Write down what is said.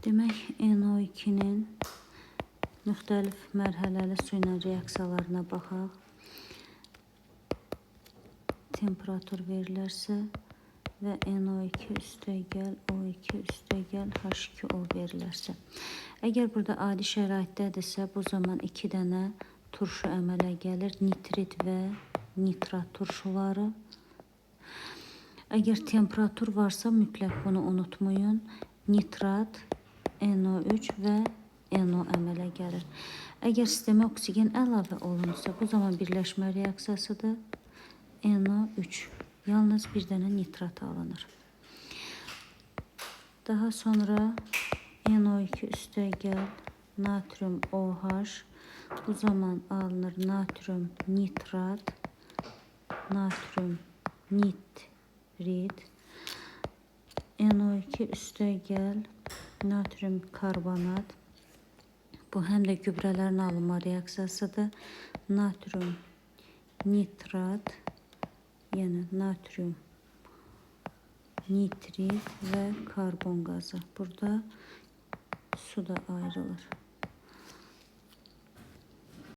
Demək, NO2-nin müxtəlif mərhələli su ilə reaksiyalarına baxaq. Temperatur verilərsə və NO2 üstəgəl O2 üstəgəl H2O verilərsə. Əgər burada adi şəraitdədirsə, bu zaman 2 dənə turşu əmələ gəlir. Nitrit və nitrat turşuları. Əgər temperatur varsa, mütləq bunu unutmayın. Nitrat, NO3 və NO əmələ gəlir. Əgər sistemə oksigen əlavə olunursa, bu zaman birləşmə reaksiyasıdır. NO3. Yalnız bir dənə nitrat alınır. Daha sonra NO2 üstəgəl natrium OH. Bu zaman alınır natrium nitrat, natrium nitrit. NO2 üstəgəl natrium karbonat. Bu həm də gübrələrin alınma reaksiyasıdır. Natrium nitrat, yəni natrium nitrit və karbon qazı. Burada su da ayrılır.